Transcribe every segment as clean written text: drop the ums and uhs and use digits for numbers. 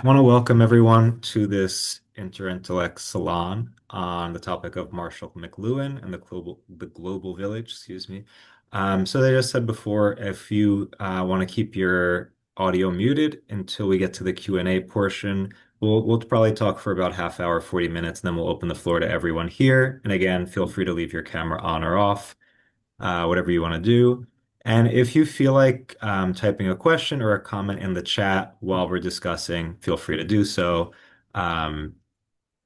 I want to welcome everyone to this Interintellect Salon on the topic of Marshall McLuhan and the global village, excuse me. So they just said before, if you want to keep your audio muted until we get to the Q&A portion, we'll probably talk for about half hour, 40 minutes, and then we'll open the floor to everyone here. And again, feel free to leave your camera on or off, whatever you want to do. And if you feel like typing a question or a comment in the chat while we're discussing, feel free to do so. Um,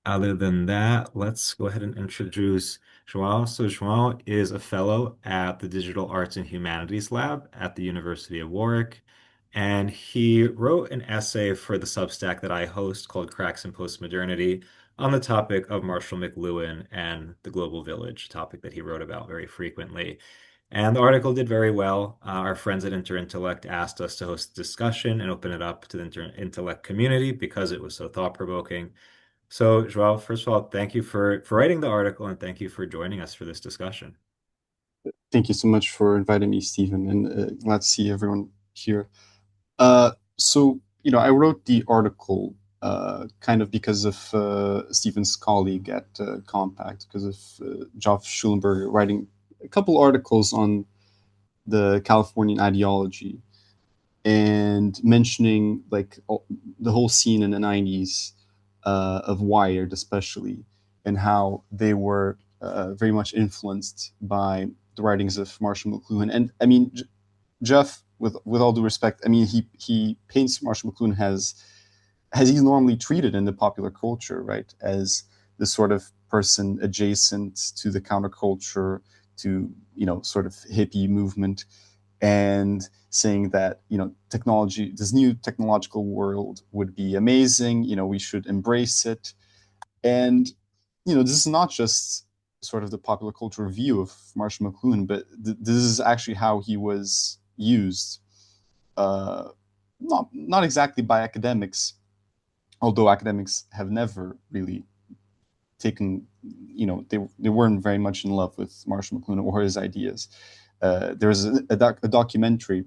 Other than that, let's go ahead and introduce João. So João is a fellow at the Digital Arts and Humanities Lab at the University of Warwick. And he wrote an essay for the Substack that I host called Cracks in Postmodernity on the topic of Marshall McLuhan and the Global Village, a topic that he wrote about very frequently. And the article did very well. Our friends at Interintellect asked us to host a discussion and open it up to the Interintellect community because it was so thought-provoking. So, Joao, first of all, thank you for writing the article and thank you for joining us for this discussion. Thank you so much for inviting me, Stephen, and glad to see everyone here. I wrote the article kind of because of Stephen's colleague at Compact, because of Geoff Schulenberger writing a couple articles on the Californian ideology and mentioning the whole scene in the 90s of Wired, especially, and how they were very much influenced by the writings of Marshall McLuhan. And I mean, Jeff, with all due respect, I mean, he paints Marshall McLuhan as he's normally treated in the popular culture, right? As the sort of person adjacent to the counterculture, to sort of hippie movement, and saying that technology, this new technological world would be amazing. We should embrace it. And this is not just sort of the popular cultural view of Marshall McLuhan, but this is actually how he was used. Not exactly by academics, although academics have never really taken, they weren't very much in love with Marshall McLuhan or his ideas. There's a documentary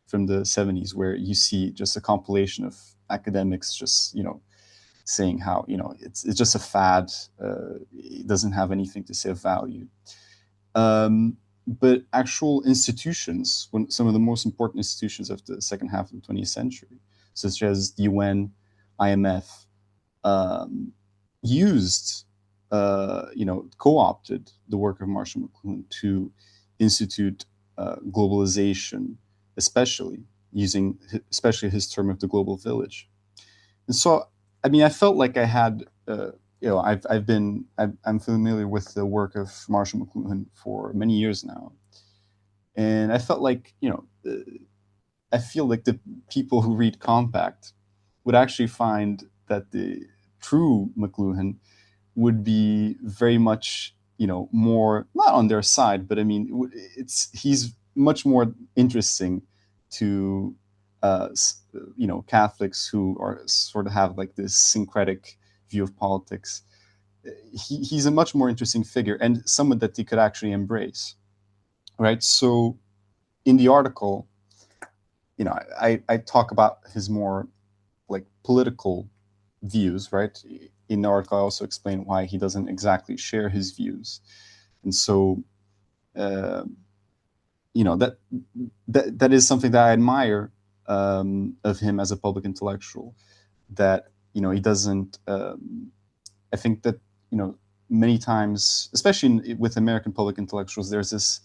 from the 70s where you see just a compilation of academics just, saying how, it's just a fad. It doesn't have anything to say of value. But actual institutions, some of the most important institutions of the second half of the 20th century, such as the UN, IMF, used, co-opted the work of Marshall McLuhan to institute globalization, especially especially his term of the global village. And so, I mean, I felt like I had, I'm familiar with the work of Marshall McLuhan for many years now, and I felt like, I feel like the people who read Compact would actually find that the true McLuhan would be very much, more not on their side, but I mean, he's much more interesting to Catholics who are sort of have like this syncretic view of politics. He's a much more interesting figure and someone that they could actually embrace, right? So in the article, I talk about his more like political views, right? In the article, I also explain why he doesn't exactly share his views, and so uh, that is something that I admire of him as a public intellectual. That he doesn't. I think that many times, especially with American public intellectuals, there's this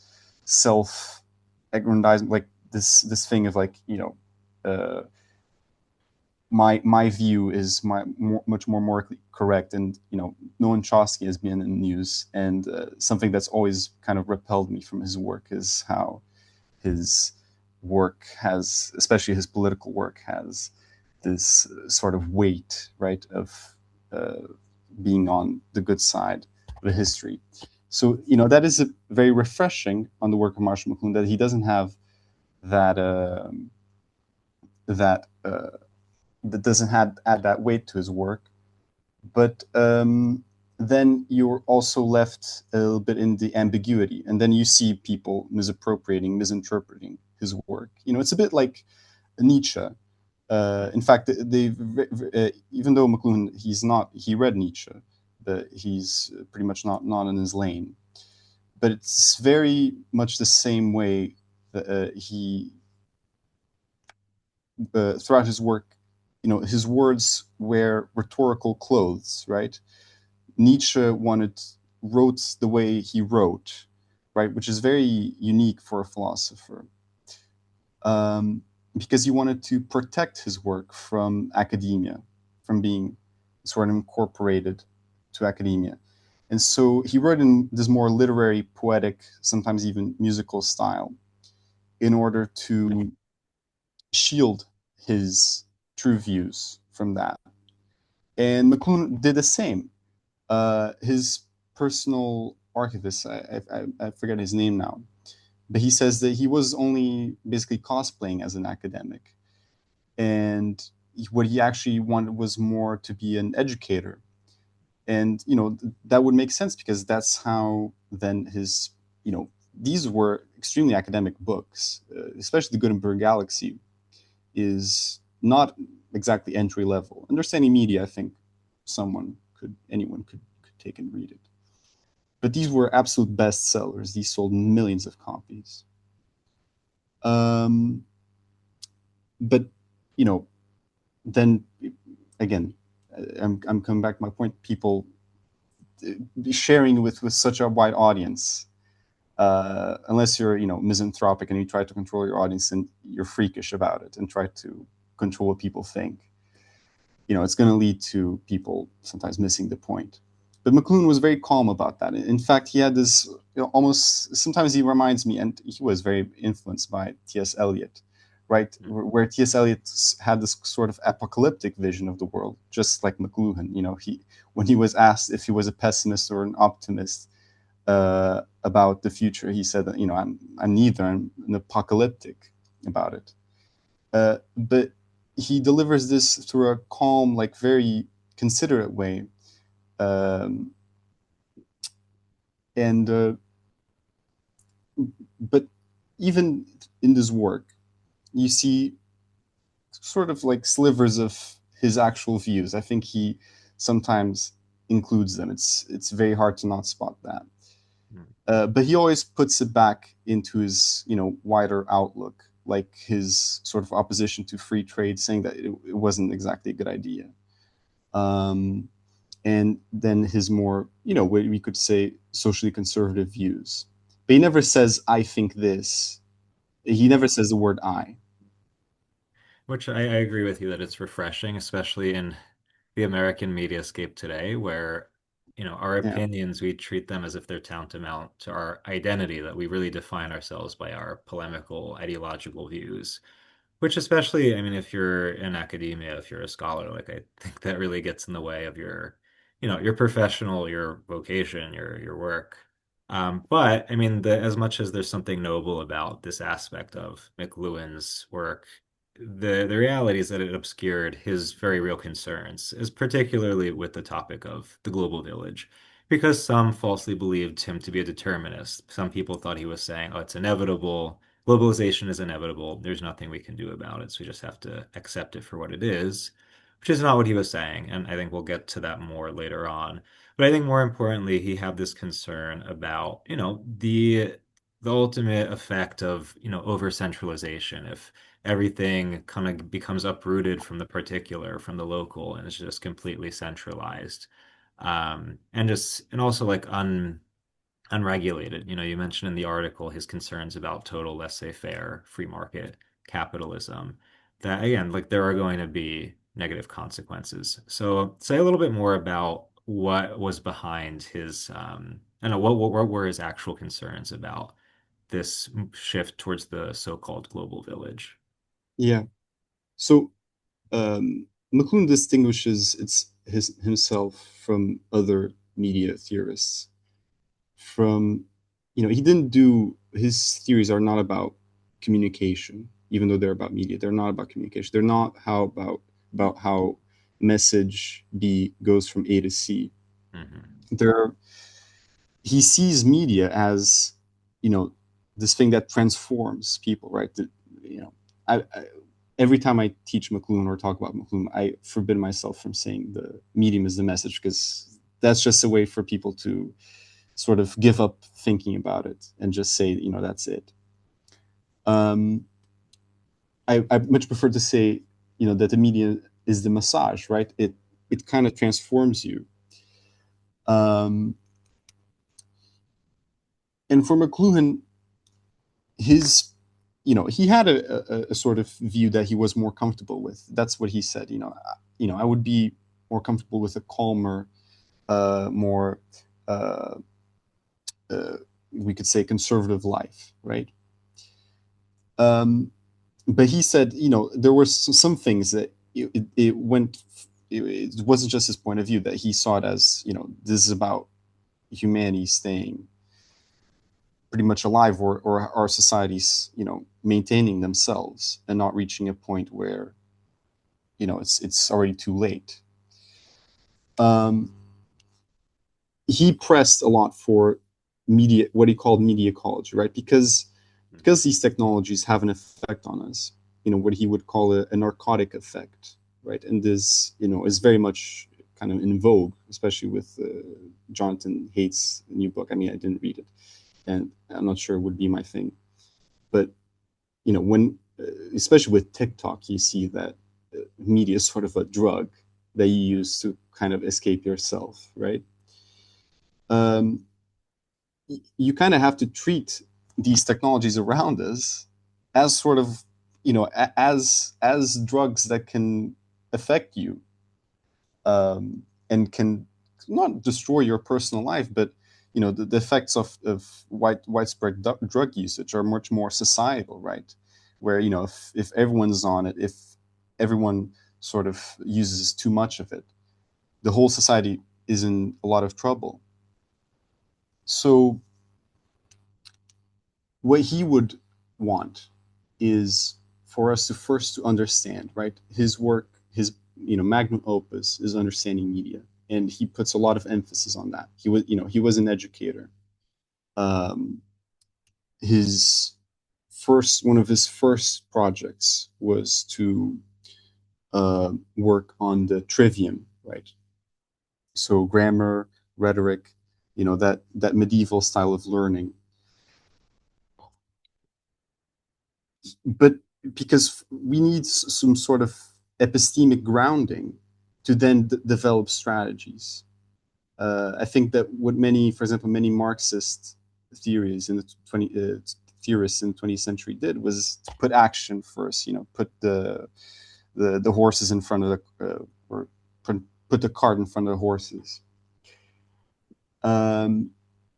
self-aggrandizement, like this thing of like my view is much more morally correct, and Noam Chomsky has been in the news, and something that's always kind of repelled me from his work is how his work has, especially his political work, has this sort of weight, right, of being on the good side of the history. So that is very refreshing on the work of Marshall McLuhan, that he doesn't have that that that doesn't add that weight to his work. But then you're also left a little bit in the ambiguity, and then you see people misappropriating, misinterpreting his work. It's a bit like Nietzsche, In fact, even though McLuhan he read Nietzsche, but he's pretty much not in his lane. But it's very much the same way that he throughout his work, his words wear rhetorical clothes, right? Nietzsche wrote the way he wrote, right, which is very unique for a philosopher, um, because he wanted to protect his work from academia, from being sort of incorporated to academia. And so he wrote in this more literary, poetic, sometimes even musical style in order to shield his true views from that. And McLuhan did the same. His personal archivist, I forget his name now, but he says that he was only basically cosplaying as an academic. And what he actually wanted was more to be an educator. And, that would make sense because that's how then these were extremely academic books, especially the Gutenberg Galaxy is not exactly entry level. Understanding media, I think anyone could take and read it. But these were absolute bestsellers. These sold millions of copies. Um, but you know, then again, I'm coming back to my point. People sharing with such a wide audience, unless you're misanthropic and you try to control your audience and you're freakish about it and try to control what people think, it's going to lead to people sometimes missing the point. But McLuhan was very calm about that. In fact, he had this almost, sometimes he reminds me, and he was very influenced by T.S. Eliot, right? Where T.S. Eliot had this sort of apocalyptic vision of the world, just like McLuhan. When he was asked if he was a pessimist or an optimist about the future, he said that, I'm neither. I'm an apocalyptic about it. But he delivers this through a calm, like very considerate way, um, and but even in this work, you see sort of like slivers of his actual views. I think he sometimes includes them. It's very hard to not spot that. But he always puts it back into his wider outlook, like his sort of opposition to free trade, saying that it wasn't exactly a good idea. Um, and then his more, what we could say, socially conservative views. But he never says, I think this. He never says the word I. Which I agree with you that it's refreshing, especially in the American mediascape today, where, our Yeah. opinions, we treat them as if they're tantamount to our identity, that we really define ourselves by our polemical, ideological views. Which especially, I mean, if you're in academia, if you're a scholar, like I think that really gets in the way of your professional, your vocation, your work. But I mean, as much as there's something noble about this aspect of McLuhan's work, the reality is that it obscured his very real concerns, is particularly with the topic of the global village, because some falsely believed him to be a determinist. Some people thought he was saying, "Oh, it's inevitable. Globalization is inevitable. There's nothing we can do about it, so we just have to accept it for what it is," which is not what he was saying. And I think we'll get to that more later on. But I think more importantly, he had this concern about, the ultimate effect of, over centralization. If everything kind of becomes uprooted from the particular, from the local, and it's just completely centralized. And also like unregulated. You mentioned in the article his concerns about total laissez-faire, free market capitalism. That again, like there are going to be negative consequences. So say a little bit more about what was behind his, I don't know, what were his actual concerns about this shift towards the so-called global village? Yeah. So McLuhan distinguishes himself from other media theorists. From, he didn't do his theories are not about communication, even though they're about media. They're not about communication. They're not about how message B goes from A to C. Hmm. They're He sees media as you know this thing that transforms people, right? You know, I every time I teach McLuhan or talk about McLuhan, I forbid myself from saying the medium is the message, because that's just a way for people to sort of give up thinking about it and just say, that's it. Um, I much prefer to say, that the media is the massage, right? It kind of transforms you. Um, and for McLuhan, his, he had a sort of view that he was more comfortable with. That's what he said. I would be more comfortable with a calmer, more, uh, uh, we could say, conservative life, right? Um, but he said, there were some things that it went. It wasn't just his point of view, that he saw it as, this is about humanity staying pretty much alive, or our societies, maintaining themselves and not reaching a point where, it's already too late. Um, he pressed a lot for media, what he called media ecology, right? Because these technologies have an effect on us, what he would call a narcotic effect, right? And this, is very much kind of in vogue, especially with Jonathan Haidt's new book. I mean, I didn't read it, and I'm not sure it would be my thing, but when, especially with TikTok, you see that media is sort of a drug that you use to kind of escape yourself, right? Um, you kind of have to treat these technologies around us as sort of, as drugs that can affect you, and can not destroy your personal life, but the effects of widespread drug usage are much more societal, right? Where, if everyone's on it, if everyone sort of uses too much of it, the whole society is in a lot of trouble. So what he would want is for us to first to understand, right? His work, his, magnum opus is understanding media, and he puts a lot of emphasis on that. He was an educator. Um, his one of his first projects was to work on the trivium, right? So grammar, rhetoric, that medieval style of learning, but because we need some sort of epistemic grounding to then develop strategies. I think that what many, for example, many Marxist theories in the 20 theorists in the 20th century did was to put action first. Put the horses in front of or put the cart in front of the horses. Um,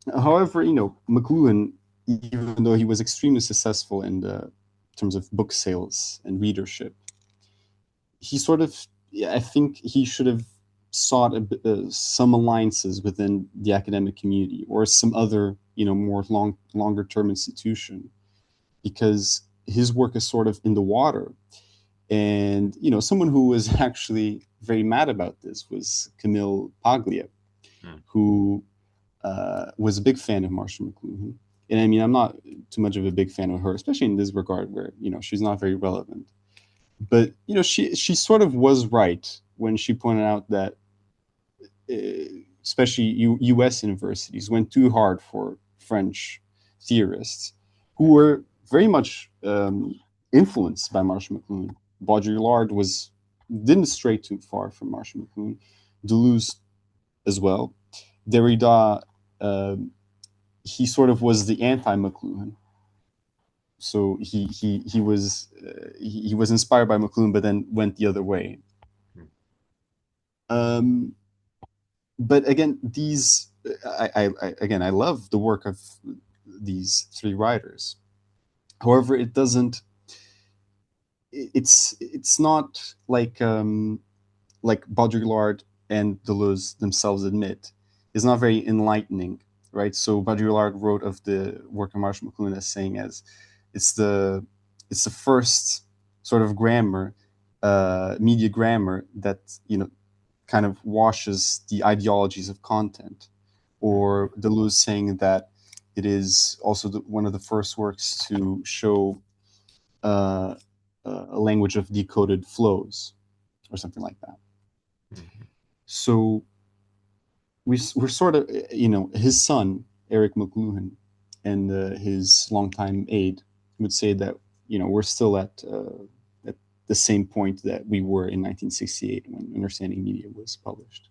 However, McLuhan, even though he was extremely successful in the terms of book sales and readership, he sort of, yeah, I think he should have sought some alliances within the academic community or some other, more longer term institution, because his work is sort of in the water. And someone who was actually very mad about this was Camille Paglia, Mm. who was a big fan of Marshall McLuhan. And I mean, I'm not too much of a big fan of her, especially in this regard where, she's not very relevant. But, she sort of was right when she pointed out that, especially US universities went too hard for French theorists who were very much influenced by Marshall McLuhan. Baudrillard didn't stray too far from Marshall McLuhan. Deleuze as well. Derrida, he sort of was the anti-McLuhan. So he was inspired by McLuhan, but then went the other way. Mm. Um, but again, I love the work of these three writers. However, it doesn't. It's not like Baudrillard and Deleuze themselves admit, is not very enlightening, right? So Baudrillard wrote of the work of Marshall McLuhan as saying, as it's the it's the first sort of grammar, media grammar, that kind of washes the ideologies of content, Mm. or Deleuze saying that it is also one of the first works to show. a language of decoded flows or something like that. Mhm. So we're sort of, his son, Eric McLuhan, and his longtime aide would say that, we're still at the same point that we were in 1968 when Understanding Media was published.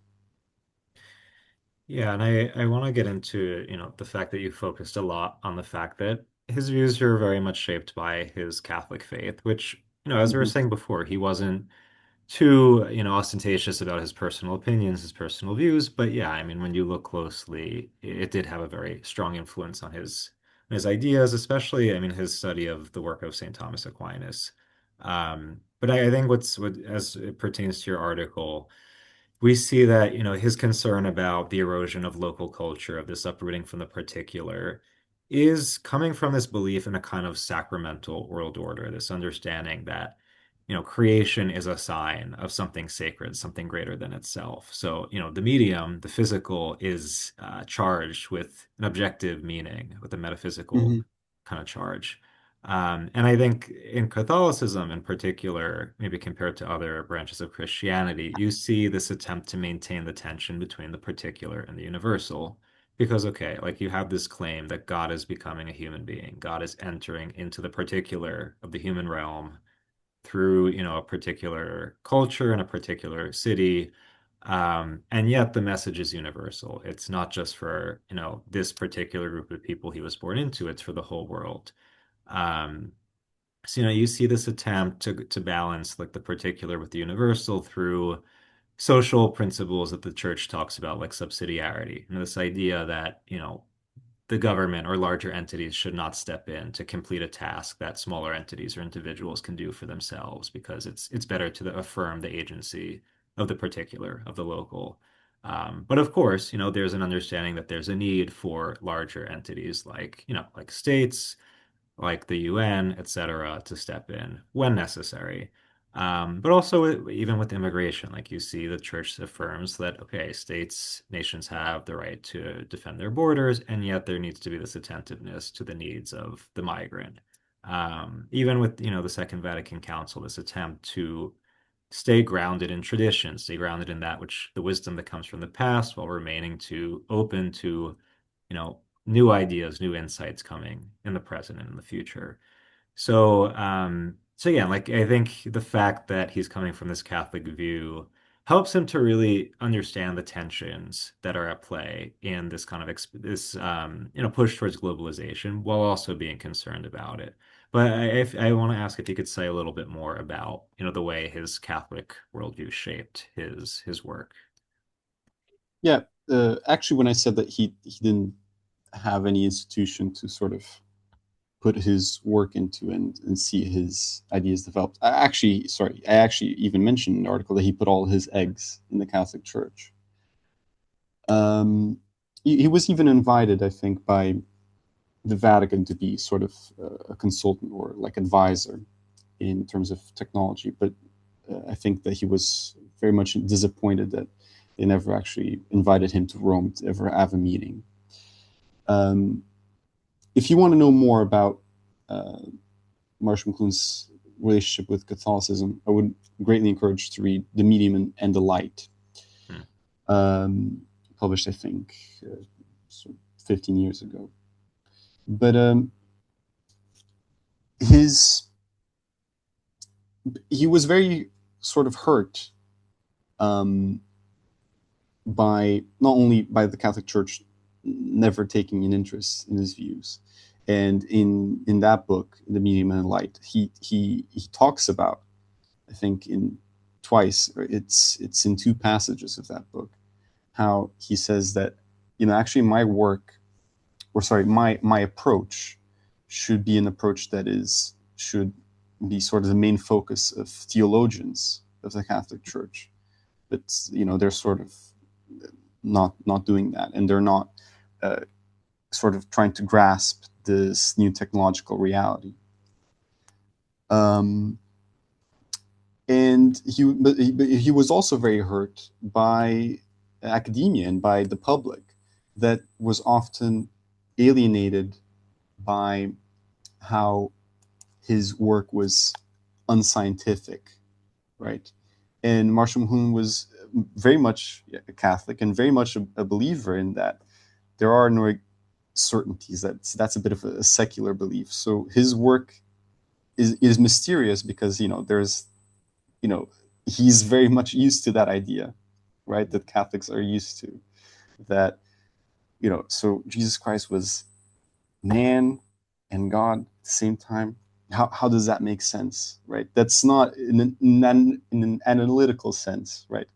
Yeah, and I want to get into, the fact that you focused a lot on the fact that his views are very much shaped by his Catholic faith, which, as we were Mm-hmm. saying before, he wasn't too, ostentatious about his personal opinions, his personal views. But yeah, I mean, when you look closely, it did have a very strong influence on his ideas, especially, I mean, his study of the work of St. Thomas Aquinas. But I think what as it pertains to your article, we see that, his concern about the erosion of local culture, of this uprooting from the particular, is coming from this belief in a kind of sacramental world order, this understanding that, creation is a sign of something sacred, something greater than itself. So, the medium, the physical, is charged with an objective meaning, with a metaphysical Mm-hmm. kind of charge. And I think in Catholicism in particular, maybe compared to other branches of Christianity, you see this attempt to maintain the tension between the particular and the universal. Because, okay, like you have this claim that God is becoming a human being, God is entering into the particular of the human realm through, a particular culture in a particular city. And yet the message is universal. It's not just for, this particular group of people he was born into, it's for the whole world. Um, so, you see this attempt to balance like the particular with the universal through social principles that the church talks about, like subsidiarity, and this idea that, the government or larger entities should not step in to complete a task that smaller entities or individuals can do for themselves because it's better to affirm the agency of the particular, of the local. But of course, there's an understanding that there's a need for larger entities like, like states, like the UN, et cetera, to step in when necessary. But also, even with immigration, like you see, the church affirms that, okay, states, nations have the right to defend their borders, and yet there needs to be this attentiveness to the needs of the migrant. Even with, the Second Vatican Council, this attempt to stay grounded in tradition, stay grounded in that which the wisdom that comes from the past, while remaining to open to, new ideas, new insights coming in the present and in the future. So yeah, like I think the fact that he's coming from this Catholic view helps him to really understand the tensions that are at play in this kind of this push towards globalization, while also being concerned about it. But I want to ask if you could say a little bit more about, the way his Catholic worldview shaped his work. Yeah, actually, when I said that he didn't have any institution to sort of put his work into and see his ideas developed, I actually even mentioned in the article that he put all his eggs in the Catholic Church. Um, he was even invited, I think, by the Vatican to be sort of a consultant or like advisor in terms of technology, but I think that he was very much disappointed that they never actually invited him to Rome to ever have a meeting. Um, if you want to know more about uh, Marshall McLuhan's relationship with Catholicism, I would greatly encourage to read The Medium and the Light, Hmm. um, published, I think, 15 years ago. But his he was very sort of hurt um, by not only by the Catholic Church never taking an interest in his views, and in that book, The Medium and the Light, he talks about, I think in twice, or it's in two passages of that book, how he says that, actually my work, or sorry, my approach should be an approach that is should be sort of the main focus of theologians of the Catholic Church, but they're sort of not doing that, and they're not uh, sort of trying to grasp this new technological reality. Um, and he was also very hurt by academia and by the public that was often alienated by how his work was unscientific, right? And Marshall McLuhan was very much a Catholic and very much a believer in that there are no certainties. That's a bit of a secular belief. So his work is mysterious because there's you know he's very much used to that idea, right? That Catholics are used to, that so Jesus Christ was man and God at the same time. How does that make sense, right? That's not in an analytical sense, right?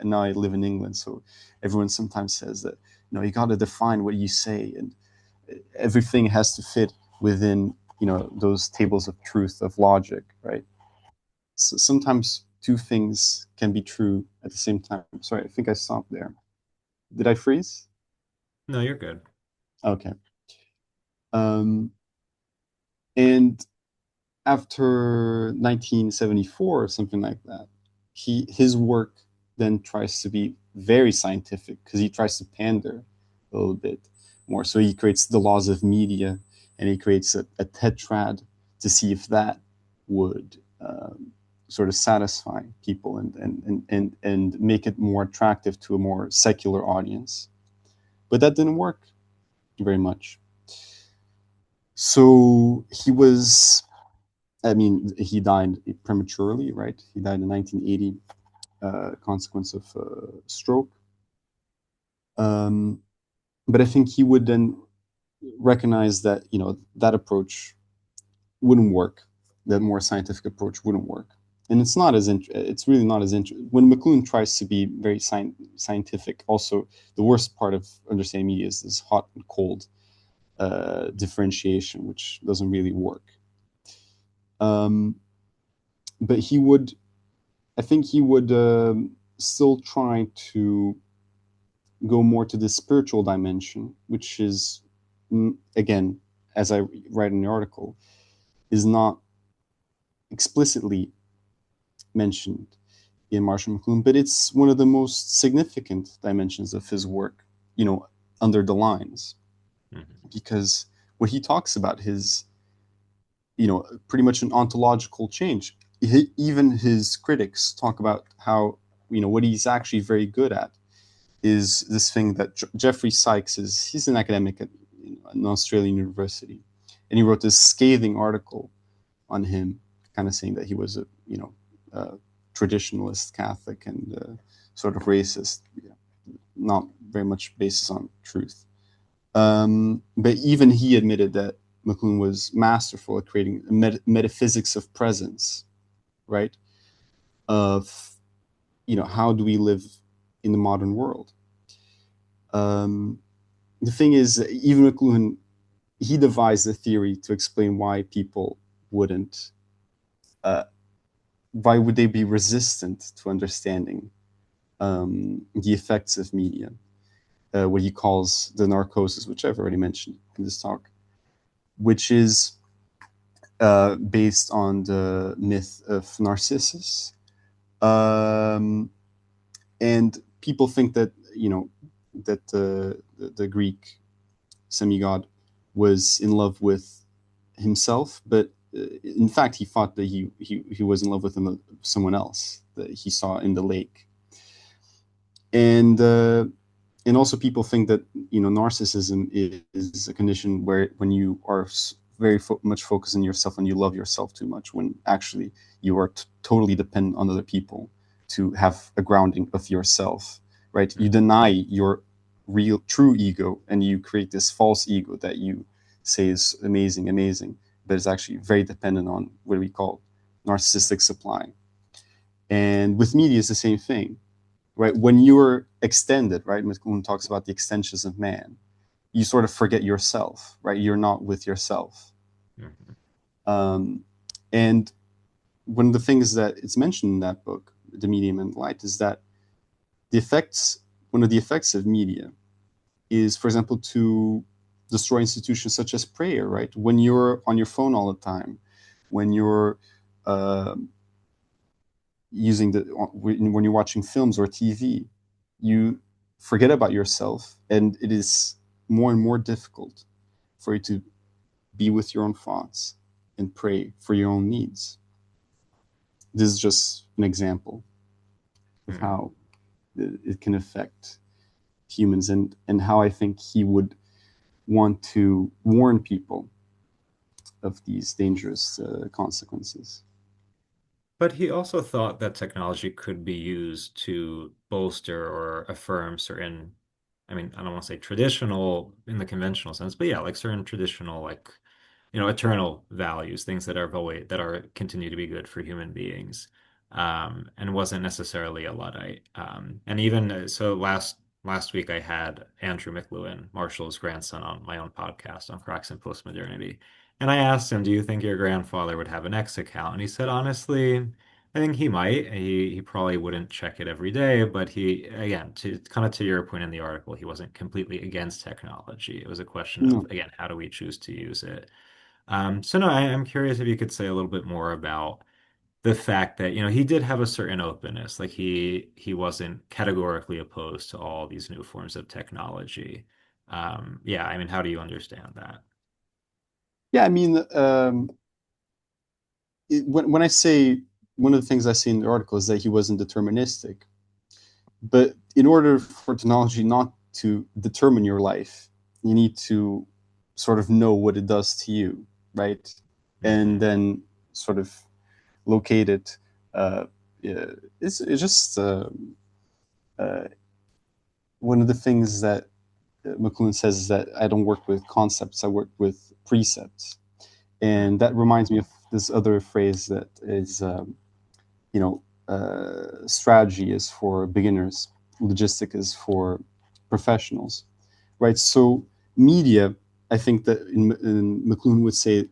Now I live in England, so everyone sometimes says that you got to define what you say, and everything has to fit within those tables of truth, of logic, right? So sometimes two things can be true at the same time. Sorry, I think I stopped there. Did I freeze? No, you're good. Okay. Um, and after 1974 or something like that, his work then tries to be very scientific because he tries to pander a little bit more. So he creates the laws of media, and he creates a tetrad to see if that would sort of satisfy people and make it more attractive to a more secular audience. But that didn't work very much. So he died prematurely, right? He died in 1980, consequence of stroke. Um, but I think he would then recognize that that approach wouldn't work, that more scientific approach wouldn't work, and it's really not as interesting. When McLuhan tries to be very scientific, also the worst part of understanding media is this hot and cold differentiation, which doesn't really work. Um, but I think he would still try to go more to the spiritual dimension, which is, again, as I write in the article, is not explicitly mentioned in Marshall McLuhan, but it's one of the most significant dimensions of his work, under the lines, Mm-hmm. because what he talks about his, pretty much an ontological change. Even his critics talk about how, what he's actually very good at is this thing that Jeffrey Sykes he's an academic at an Australian university, and he wrote this scathing article on him, kind of saying that he was a traditionalist Catholic and sort of racist, not very much based on truth. But even he admitted that McLuhan was masterful at creating a metaphysics of presence, right? Of how do we live in the modern world? Um, the thing is, even McLuhan, he devised a theory to explain why people wouldn't, uh, why would they be resistant to understanding the effects of media, what he calls the narcosis, which I've already mentioned in this talk, which is based on the myth of Narcissus. Um, and people think that, that the Greek semigod was in love with himself, but in fact, he thought that he was in love with someone else that he saw in the lake. And also people think that narcissism is a condition where when you are very much focused on yourself and you love yourself too much, when actually you are totally dependent on other people to have a grounding of yourself, right? You Mm-hmm. deny your real true ego and you create this false ego that you say is amazing, but it's actually very dependent on what we call narcissistic supply. And with media, it's the same thing, right? When you're extended, right? McLuhan talks about the extensions of man. You sort of forget yourself, right? You're not with yourself. Mm-hmm. Um, and one of the things that it's mentioned in that book, The Medium and Light, is that one of the effects of media is, for example, to destroy institutions such as prayer, right? When you're on your phone all the time, when you're uh, when you're watching films or TV, you forget about yourself, and it is more and more difficult for you to be with your own thoughts and pray for your own needs. this is just an example of Hmm. how it can affect humans, and how I think he would want to warn people of these dangerous consequences. But he also thought that technology could be used to bolster or affirm certain, I mean, I don't want to say traditional in the conventional sense, but yeah, like certain traditional, like, eternal values, things that are void, that are continue to be good for human beings, and wasn't necessarily a Luddite. And even so, last week I had Andrew McLuhan, Marshall's grandson, on my own podcast on Cracks in Postmodernity, and I asked him, "Do you think your grandfather would have an X account?" And he said, honestly, I think he might. He probably wouldn't check it every day, but he, again, to kind of to your point in the article, he wasn't completely against technology. It was a question of, No. again, how do we choose to use it? So no, I'm curious if you could say a little bit more about the fact that, he did have a certain openness. Like he wasn't categorically opposed to all these new forms of technology. Yeah, I mean, how do you understand that? Yeah, I mean, when I say, one of the things I see in the article is that he wasn't deterministic. But in order for technology not to determine your life, you need to sort of know what it does to you, right? And Hmm. then sort of locate it. Yeah, it's just uh, one of the things that McLuhan says is that I don't work with concepts, I work with precepts. And that reminds me of this other phrase that is, strategy is for beginners, logistic is for professionals, right? So media, I think that in McLuhan would say,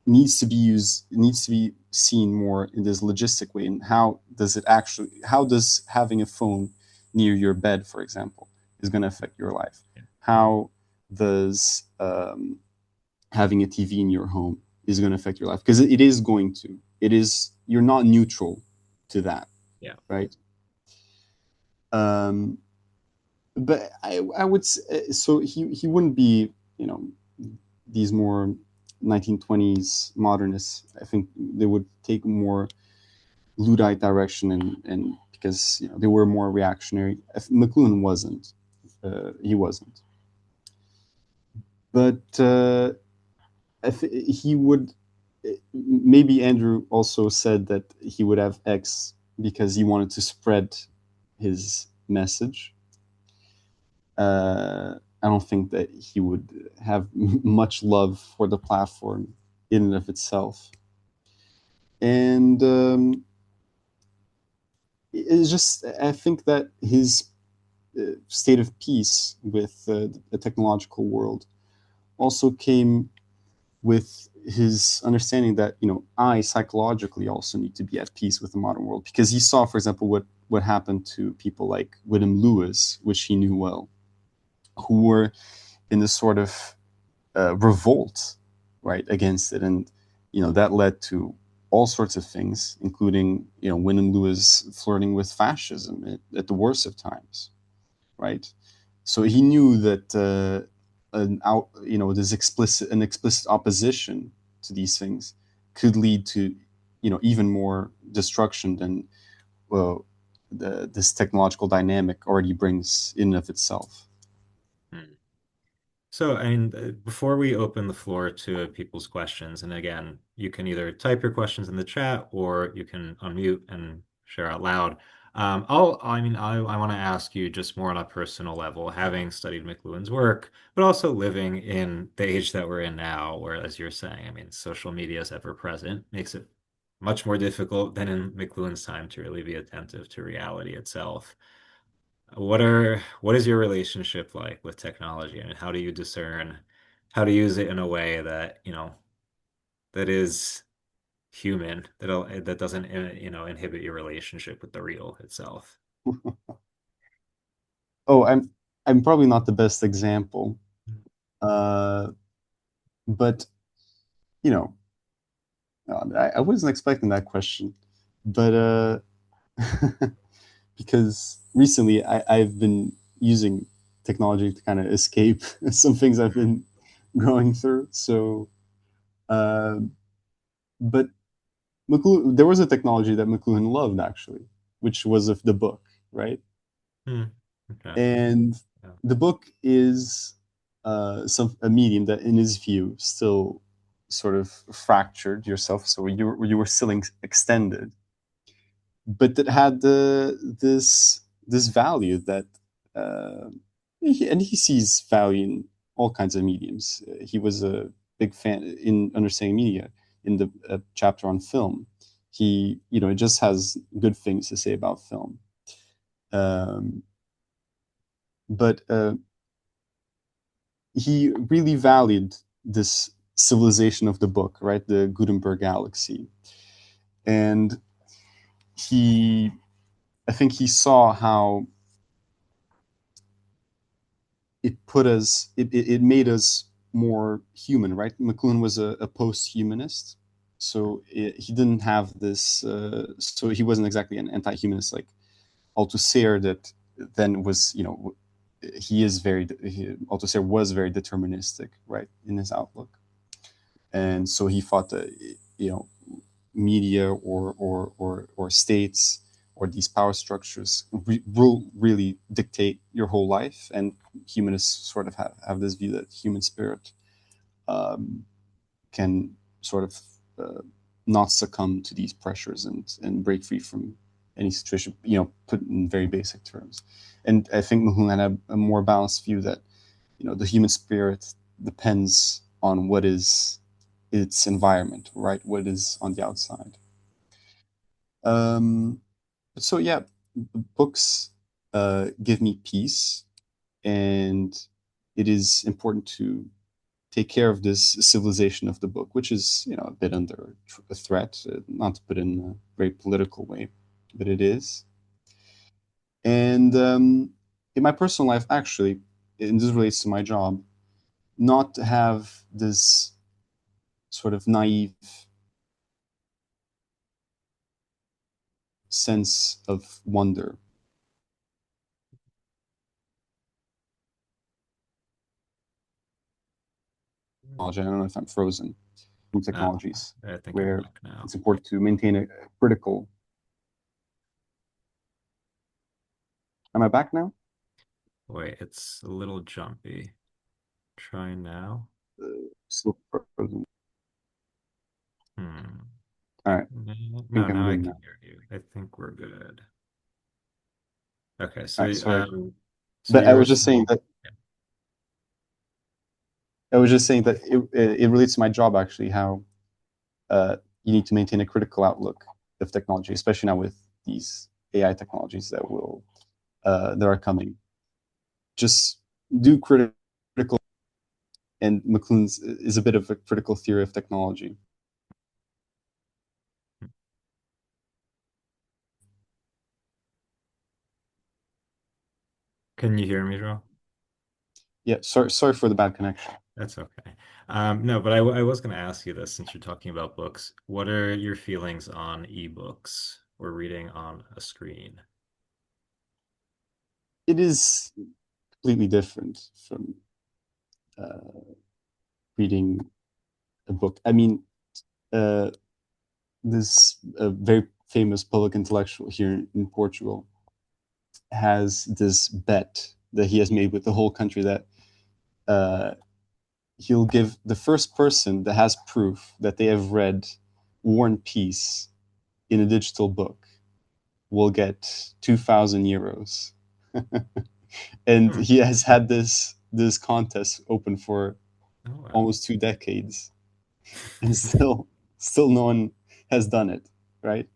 needs to be used, needs to be seen more in this logistic way. And how does having a phone near your bed, for example, is going to affect your life? How does having a TV in your home is going to affect your life? Because it is going to. It is. You're not neutral to that, Yeah. right? Um, but I would say, so he wouldn't be, these more 1920s modernists. I think they would take more Luddite direction, and because they were more reactionary. McLuhan wasn't. He wasn't. But he would. Maybe Andrew also said that he would have X because he wanted to spread his message. I don't think that he would have much love for the platform in and of itself. And it's just, I think that his state of peace with the technological world also came with his understanding that I psychologically also need to be at peace with the modern world, because he saw, for example, what happened to people like William Lewis, which he knew well, who were in this sort of revolt, right, against it, and that led to all sorts of things, including William Lewis flirting with fascism at the worst of times, right? So he knew that this explicit opposition to these things could lead to even more destruction than, well, this technological dynamic already brings in and of itself. Hmm. So, I mean, before we open the floor to people's questions, and again, you can either type your questions in the chat or you can unmute and share out loud. I want to ask you just more on a personal level, having studied McLuhan's work, but also living in the age that we're in now, where, as you're saying, I mean, social media is ever present, makes it much more difficult than in McLuhan's time to really be attentive to reality itself. What is your relationship like with technology, and how do you discern how to use it in a way that, that is human, that doesn't, inhibit your relationship with the real itself? Oh, I'm probably not the best example, uh, but you know, I wasn't expecting that question, but because recently I've been using technology to kind of escape some things I've Mhm. been going through. So, uh, but There was a technology that McLuhan loved actually, which was of the book, right? Hmm. Okay. And Yeah. the book is a medium that, in his view, still sort of fractured yourself. So you were still extended, but that had this value that, uh, and he sees value in all kinds of mediums. He was a big fan in understanding media in the chapter on film. He, it just has good things to say about film. Um, but he really valued this civilization of the book, right? The Gutenberg galaxy. And he, I think he saw how it made us more human, right? McLuhan was a post-humanist. So he didn't have this, so he wasn't exactly an anti-humanist like Althusser that then was, Althusser was very deterministic, right, in his outlook. And so he thought that, you know media or states or these power structures will really dictate your whole life, and humanists sort of have this view that human spirit um, can sort of not succumb to these pressures and break free from any situation, put in very basic terms. And I think McLuhan had a more balanced view that, the human spirit depends on what is its environment, right? What is on the outside. Um, so yeah, books give me peace, and it is important to take care of this civilization of the book, which is, a bit under a threat, not to put it in a very political way, but it is. And in my personal life, actually, and this relates to my job, not to have this sort of naive sense of wonder. I don't know if I'm frozen. Oh, Technologies, I think I'm where back now. it's important to maintain a critical. Am I back now? Wait, it's a little jumpy. Try now. Still frozen. Hmm. All right, I No, think I'm now I good can now. hear you. I think we're good. Okay, All right, sorry. so But you were saying, I was just saying that it relates to my job actually. How you need to maintain a critical outlook of technology, especially now with these AI technologies that are coming. Just do critical, and McLuhan's is a bit of a critical theory of technology. can you hear me, Joe? Yeah, sorry for the bad connection. That's okay. No, but I was going to ask you this since you're talking about books. What are your feelings on ebooks or reading on a screen? It is completely different from uh, reading a book. I mean, uh, this very famous public intellectual here in Portugal has this bet that he has made with the whole country that uh, he'll give the first person that has proof that they have read War and Peace in a digital book will get 2,000 euros. And Hmm. he has had this contest open for Oh, wow. almost 2 decades, and still no one has done it, right?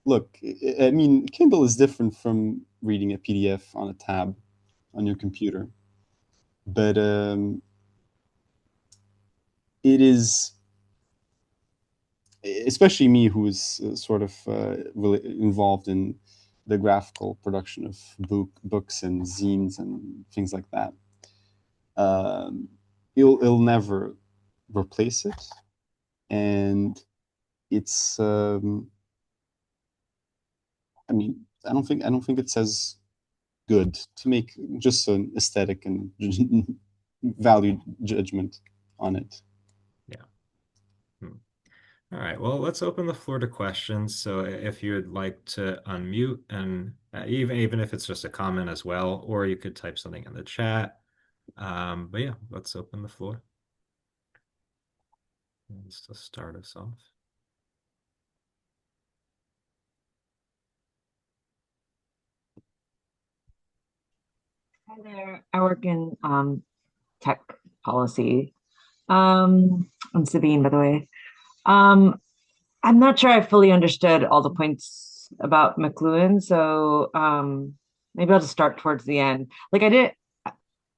Look, I mean, Kindle is different from reading a PDF on a tab on your computer, but it is, especially me, who is sort of really involved in the graphical production of books and zines and things like that. Um, it'll never replace it, and it's. I mean, I don't think it says good to make just an aesthetic and value judgment on it. Yeah. Hmm. All right, well, let's open the floor to questions. So if you would like to unmute and even if it's just a comment as well, or you could type something in the chat. But yeah, let's open the floor. Let's just start us off. Hi there. I work in tech policy. I'm Sabine, by the way. I'm not sure I fully understood all the points about McLuhan, so maybe I'll just start towards the end. Like I did,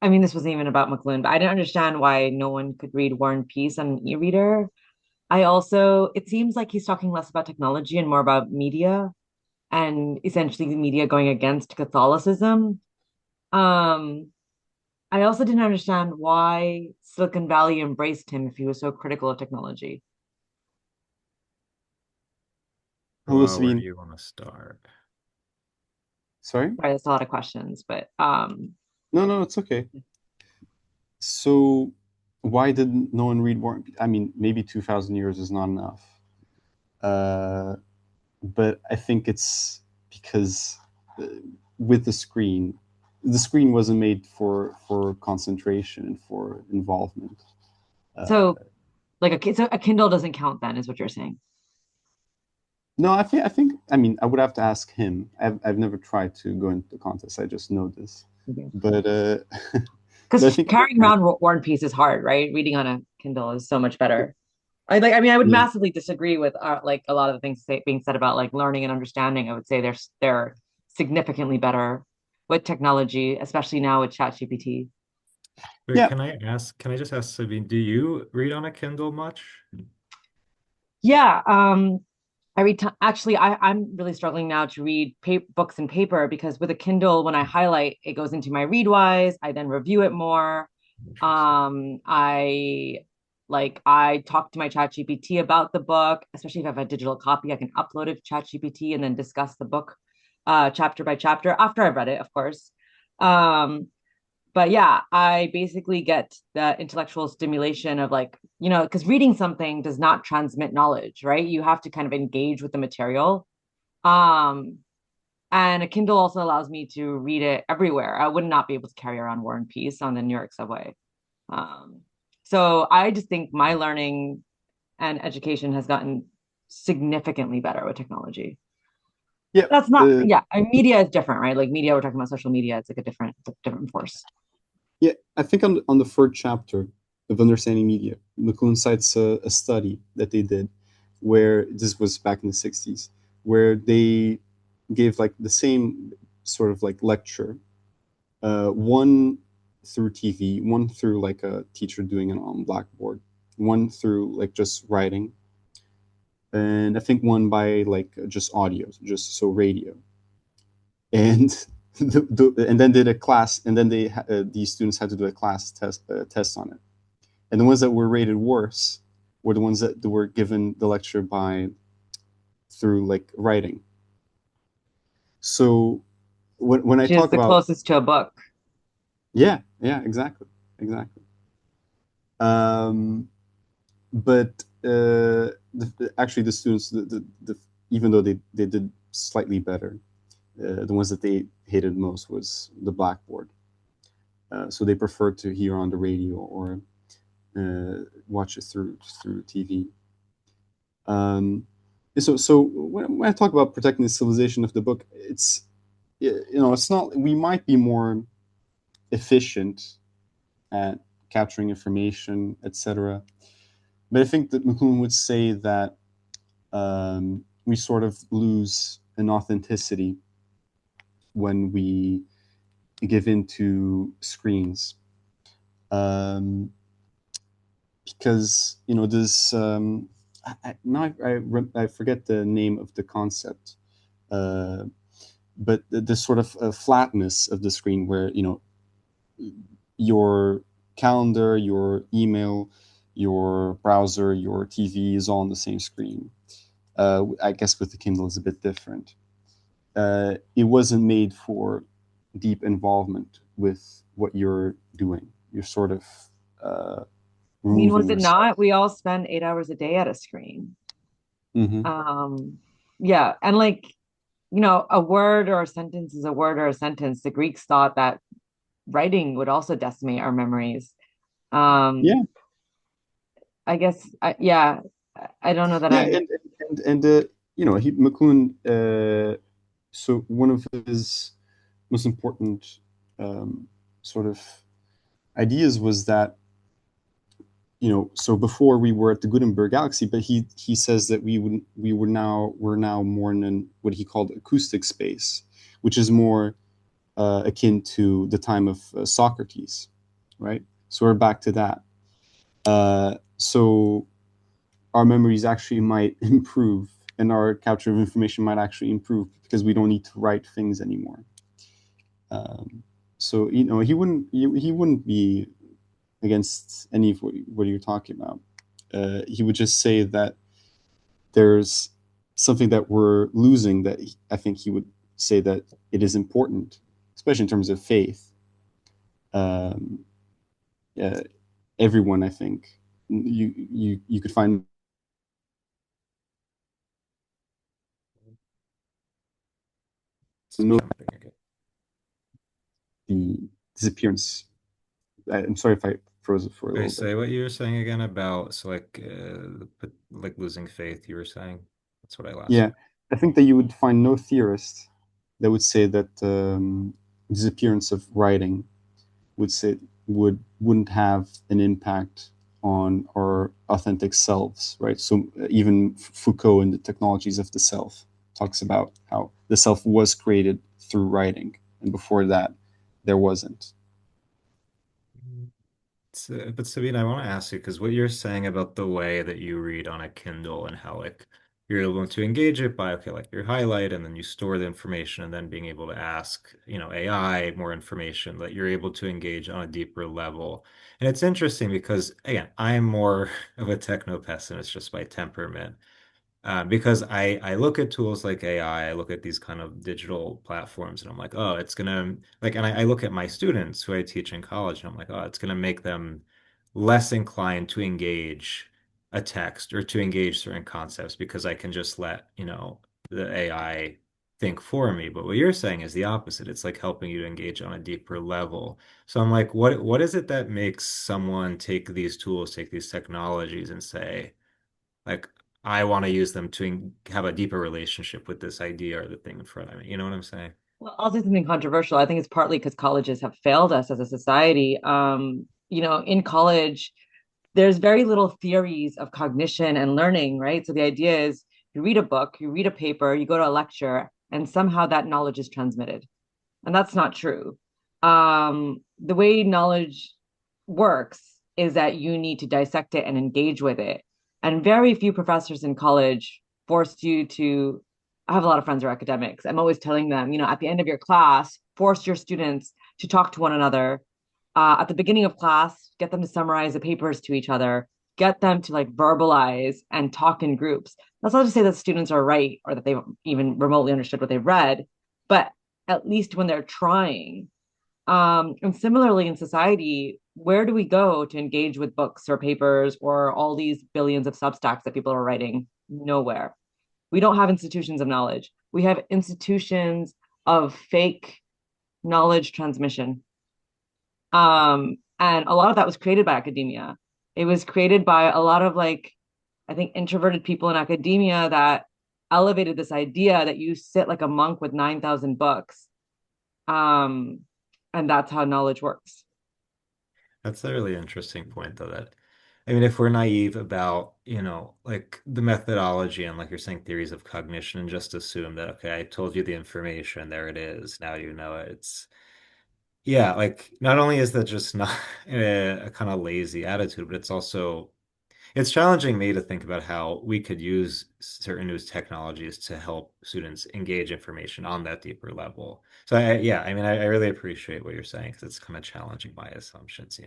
I mean, this wasn't even about McLuhan, but I didn't understand why no one could read War and Peace on an e-reader. I also, it seems like he's talking less about technology and more about media and essentially the media going against Catholicism. Um, I also didn't understand why Silicon Valley embraced him if he was so critical of technology. Hello, Well, where do Sabine. you want to start? Sorry? Sorry, that's a lot of questions, but No, no, it's okay. So, why did no one read War and Peace? I mean, maybe 2,000 years is not enough. Uh, but I think it's because uh, with the screen wasn't made for concentration and for involvement. Uh, so so a Kindle doesn't count then, is what you're saying. no, I mean, I would have to ask him. I've never tried to go into the contest. I just know this, but but I Because think carrying around War and Peace is hard, right? Reading on a Kindle is so much better. I mean, I would yeah, massively disagree with like a lot of the things being said about like learning and understanding. I would say they're significantly better with technology, especially now with ChatGPT. Wait, yeah. can I just ask Sabine, do you read on a Kindle much? Yeah, every time actually I'm really struggling now to read books in paper because with a Kindle, when I highlight, it goes into my readwise. I then review it more. Interesting. I talk to my chat GPT about the book, especially if I have a digital copy. I can upload it to chat GPT and then discuss the book chapter by chapter after I've read it, of course. um but yeah, I basically get the intellectual stimulation of like, because reading something does not transmit knowledge, right? You have to kind of engage with the material. Um, and a Kindle also allows me to read it everywhere. I would not be able to carry around War and Peace on the New York subway. Um, so I just think my learning and education has gotten significantly better with technology. Yeah, That's not, uh, yeah, and media is different, right? Like media, we're talking about social media. It's like a different force. yeah. I think on the third chapter of Understanding Media, McLuhan cites a study that they did, where this was back in the '60s, where they gave like the same sort of like lecture, one through TV, one through like a teacher doing it on Blackboard, one through like just writing, and I think one by like just audio, just so radio. And and then did a class, and then these students had to do a class test on it. And the ones that were rated worse were the ones that were given the lecture by through like writing. So when I Which is talk the about, closest to a book. yeah, yeah, exactly, exactly. Um, but actually, the students, even though they did slightly better, the ones that they hated most was the blackboard. So they preferred to hear on the radio or watch it through TV. So when I talk about protecting the civilization of the book, it's not. We might be more efficient at capturing information, etc. But I think that McLuhan would say that we sort of lose an authenticity when we give into screens. Um, because this now I forget the name of the concept, uh, but the sort of flatness of the screen where your calendar, your email, your browser, your TV is all on the same screen. I guess with the Kindle is a bit different. It wasn't made for deep involvement with what you're doing. You're sort of uh, I mean, removing was it yourself. not? We all spend 8 hours a day at a screen. Hmm. Um, yeah, and like, a word or a sentence is a word or a sentence. The Greeks thought that writing would also decimate our memories. Yeah, Um, I guess, yeah, I don't know that yeah, I'm. and McLuhan. So one of his most important um, sort of ideas was that so before we were at the Gutenberg galaxy, but he says that we're now more in what he called acoustic space, which is more akin to the time of Socrates, right? So we're back to that. So our memories actually might improve, and our capture of information might actually improve because we don't need to write things anymore. Um, so he wouldn't be against any of what you're talking about. He would just say that there's something that we're losing that I think he would say that it is important, especially in terms of faith. Um, uh, Everyone, I think, you could find It's no jumping again. the disappearance. I'm sorry if I froze it for a Okay, little bit. say what you were saying again about so like losing faith, you were saying. That's what I last Yeah, heard. I think that you would find no theorist that would say that disappearance of writing would say wouldn't have an impact on our authentic selves, right? So even Foucault in the Technologies of the Self talks about how the self was created through writing, and before that, there wasn't. But Sabine, I want to ask you because what you're saying about the way that you read on a Kindle and how like you're able to engage it by okay, like you highlight and then you store the information and then being able to ask, AI more information that you're able to engage on a deeper level. And it's interesting because again, I'm more of a techno pessimist just by temperament. Because I look at tools like AI, I look at these kind of digital platforms, and I'm like, oh, it's gonna like, and I look at my students who I teach in college, and I'm like, oh, it's gonna make them less inclined to engage a text or to engage certain concepts because I can just let, the AI think for me. But what you're saying is the opposite. It's like helping you to engage on a deeper level. So I'm like, what is it that makes someone take these tools, take these technologies and say, like, I want to use them to have a deeper relationship with this idea or the thing in front of me. You know what I'm saying? Well, I'll say something controversial. I think it's partly because colleges have failed us as a society. In college, there's very little theories of cognition and learning, right? So the idea is you read a book, you read a paper, you go to a lecture, and somehow that knowledge is transmitted. And that's not true. The way knowledge works is that you need to dissect it and engage with it. And very few professors in college forced you to. I have a lot of friends who are academics. I'm always telling them, at the end of your class, force your students to talk to one another. At the beginning of class, get them to summarize the papers to each other, get them to like verbalize and talk in groups. That's not to say that students are right or that they've even remotely understood what they've read, but at least when they're trying. And similarly in society, where do we go to engage with books or papers or all these billions of substacks that people are writing? Nowhere. We don't have institutions of knowledge. We have institutions of fake knowledge transmission. And a lot of that was created by academia. It was created by a lot of like, I think, introverted people in academia that elevated this idea that you sit like a monk with 9,000 books. Um, and that's how knowledge works. That's a really interesting point, though, that I mean, if we're naive about, like the methodology and like you're saying theories of cognition and just assume that, okay, I told you the information, there it is, now you know it. Yeah, like not only is that just not a kind of lazy attitude, but it's challenging me to think about how we could use certain news technologies to help students engage information on that deeper level. So yeah, I mean, I really appreciate what you're saying because it's kind of challenging my assumptions.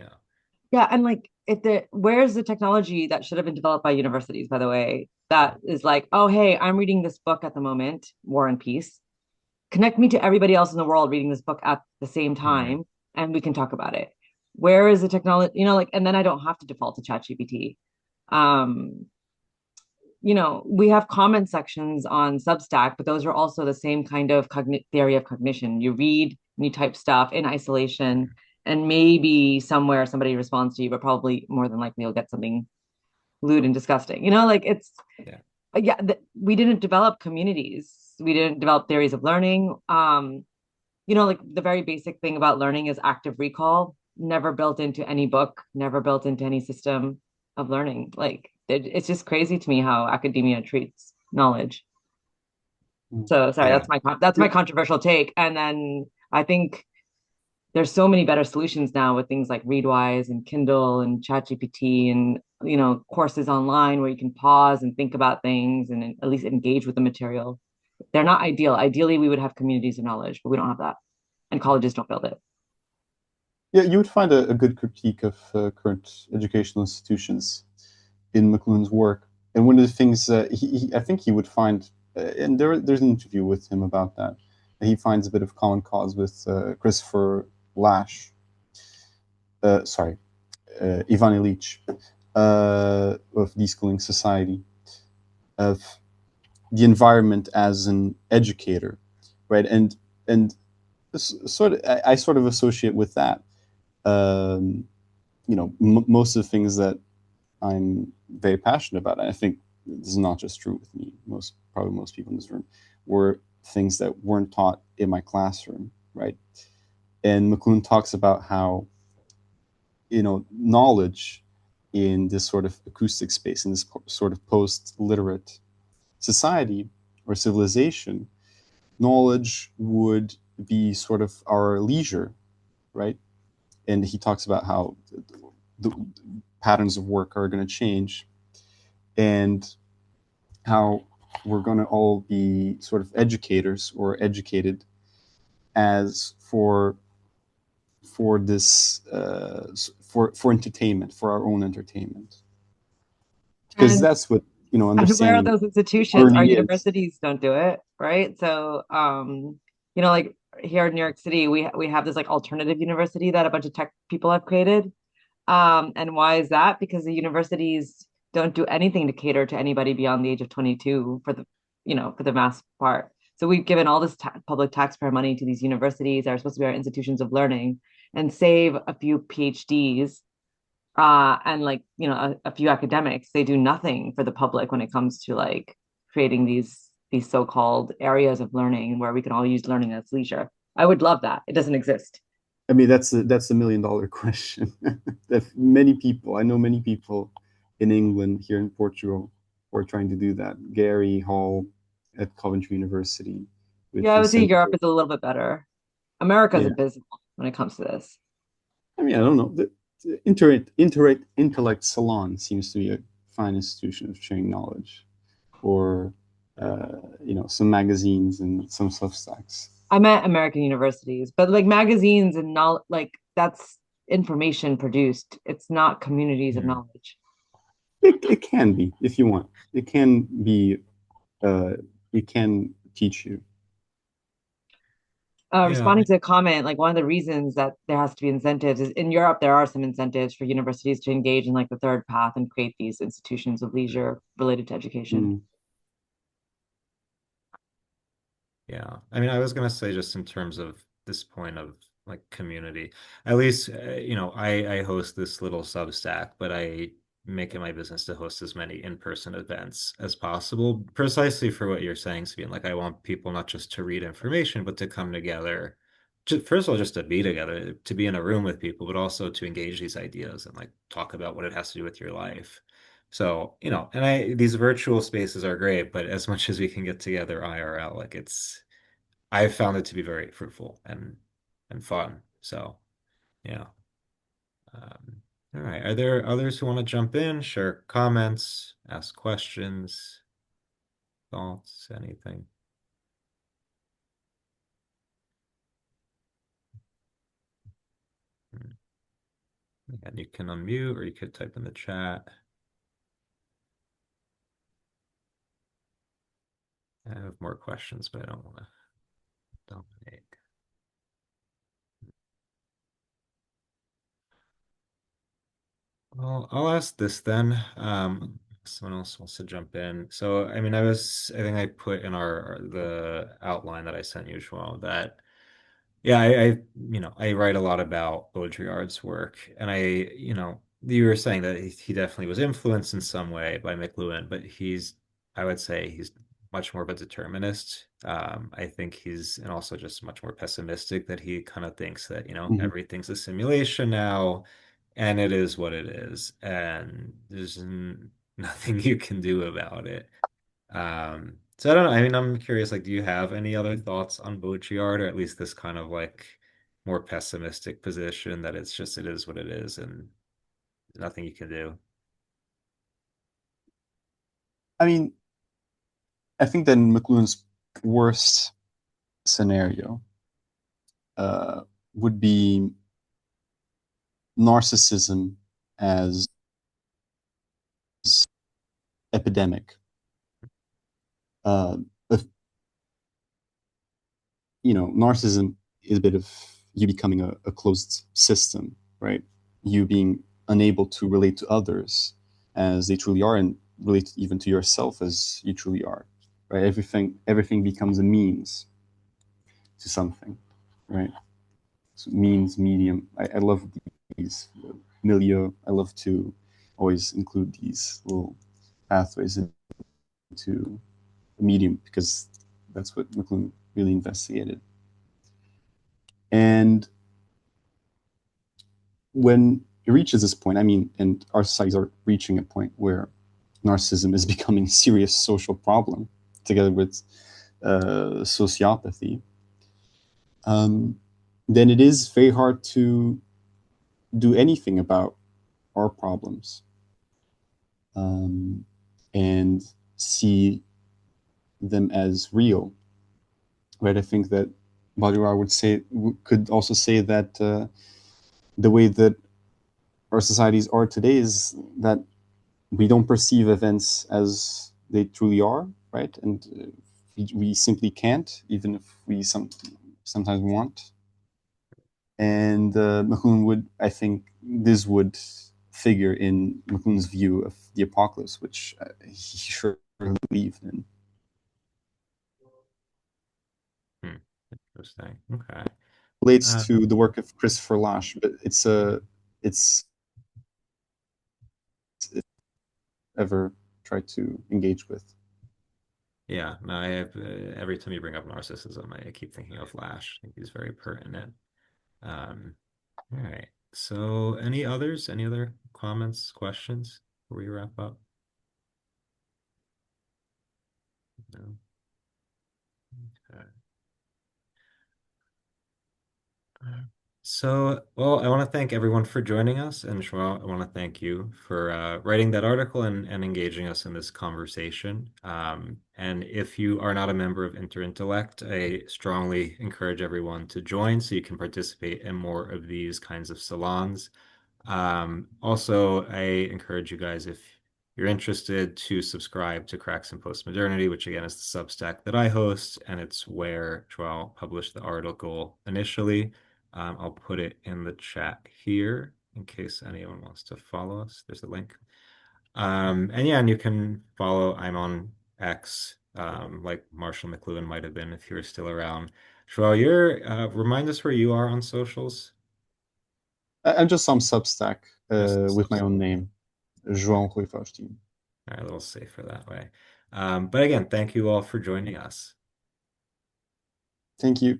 Yeah, and like if the where's the technology that should have been developed by universities, by the way, that is like, oh hey, I'm reading this book at the moment, War and Peace. Connect me to everybody else in the world reading this book at the same Mhm. time, and we can talk about it. Where is the technology? Like, and then I don't have to default to ChatGPT. Um, we have comment sections on Substack, but those are also the same kind of theory of cognition. You read and you type stuff in isolation, and maybe somewhere somebody responds to you, but probably more than likely you'll get something lewd and disgusting. Like it's Yeah. yeah, we didn't develop communities. We didn't develop theories of learning. Like the very basic thing about learning is active recall, never built into any book, never built into any system of learning. Like it's just crazy to me how academia treats knowledge. Mm. So sorry, Yeah. that's my controversial take. And then I think there's so many better solutions now with things like Readwise and Kindle and ChatGPT and courses online where you can pause and think about things and at least engage with the material. They're not ideal. Ideally, we would have communities of knowledge, but we don't have that, and colleges don't build it. Yeah, you would find a good critique of current educational institutions in McLuhan's work. And one of the things I think he would find, and there's an interview with him about that, he finds a bit of common cause with Christopher Lash, sorry, Ivan Illich, of Deschooling Society, of the environment as an educator, right? And I sort of associate with that. Um, most of the things that I'm very passionate about, and I think this is not just true with me, probably most people in this room, were things that weren't taught in my classroom, right? And McLuhan talks about how, knowledge in this sort of acoustic space, in this sort of post-literate society or civilization, knowledge would be sort of our leisure, right? And he talks about how the patterns of work are going to change and how we're going to all be sort of educators or educated as for this for entertainment, for our own entertainment, because And that's what and where are understanding those institutions? Our learning is. universities don't do it, right? So, like here in New York City, we have this like alternative university that a bunch of tech people have created. And why is that? Because the universities don't do anything to cater to anybody beyond the age of 22 for the mass part. So we've given all this public taxpayer money to these universities that are supposed to be our institutions of learning and save a few PhDs and like a few academics. They do nothing for the public when it comes to like creating these so-called areas of learning where we can all use learning as leisure. I would love that. It doesn't exist. I mean, that's a $1 million question. That many people, I know many people in England, here in Portugal, who are trying to do that. Gary Hall at Coventry University with Yeah, I the would say Center Europe for. is a little bit better. America's Yeah, abysmal when it comes to this. I mean, I don't know. The Intellect Salon seems to be a fine institution of sharing knowledge, or some magazines and some Substacks. I meant American universities, but like magazines and knowledge, like that's information produced. It's not communities of Hmm. knowledge. It can be if you want. It can be. It can teach you. Yeah. Responding to a comment, like one of the reasons that there has to be incentives is in Europe, there are some incentives for universities to engage in like the third path and create these institutions of leisure related to education. Mm. Yeah. I mean, I was gonna say just in terms of this point of like community, at least, I host this little Substack, but I make it my business to host as many in-person events as possible, precisely for what you're saying, Sabine. Like, I want people not just to read information, but to come together. First of all, just to be together, to be in a room with people, but also to engage these ideas and like talk about what it has to do with your life. So, and these virtual spaces are great, but as much as we can get together IRL, like I've found it to be very fruitful and fun. So, yeah. All right. Are there others who want to jump in, share comments, ask questions, thoughts, anything? Hmm. And you can unmute or you could type in the chat. I have more questions, but I don't want to dominate. Well, I'll ask this then. someone else wants to jump in. So, I mean, I think I put in the outline that I sent you, Joel, that yeah, I write a lot about Baudrillard's work, and you were saying that he definitely was influenced in some way by McLuhan, but I would say he's much more of a determinist. I think and also just much more pessimistic that he kind of thinks that, Mhm. everything's a simulation now, and it is what it is, and there's nothing you can do about it. So I don't know. I mean, I'm curious, like, do you have any other thoughts on Baudrillard, or at least this kind of like more pessimistic position that it is what it is and nothing you can do? I mean, I think that McLuhan's worst scenario uh, would be narcissism as epidemic. Uh, if, narcissism is a bit of you becoming a closed system, right? You being unable to relate to others as they truly are and relate even to yourself as you truly are, right? Everything becomes a means to something, right? So means, medium. I love these milieu. I love to always include these little pathways into a medium because that's what McLuhan really investigated. And when it reaches this point, I mean, and our societies are reaching a point where narcissism is becoming a serious social problem together with sociopathy, um, then it is very hard to do anything about our problems um, and see them as real, right? I think that Baudrillard could also say that the way that our societies are today is that we don't perceive events as they truly are, right? And we simply can't, even if we sometimes want. And McLuhan would, I think, this would figure in McLuhan's view of the apocalypse, which he sure believed in. Hmm, interesting. Okay. Relates Uh, to the work of Christopher Lasch, but it's ever tried to engage with. yeah, no, I have every time you bring up narcissism, I keep thinking of Lash. I think he's very pertinent. Um, all right. So, any others? Any other comments, questions before we wrap up? No. Okay. So, well, I want to thank everyone for joining us. And Joao, I want to thank you for writing that article and engaging us in this conversation. And if you are not a member of Interintellect, I strongly encourage everyone to join so you can participate in more of these kinds of salons. Also, I encourage you guys, if you're interested, to subscribe to Cracks in Postmodernity, which again is the Substack that I host, and it's where Joao published the article initially. I'll put it in the chat here in case anyone wants to follow us. There's a link. And yeah, and you can follow, I'm on X, like Marshall McLuhan might have been if you were still around. Joao, remind us where you are on socials. I'm just some Substack Just on with my Substack. own name, João Rui Faustino. All right, a little safer that way. But again, thank you all for joining us. Thank you.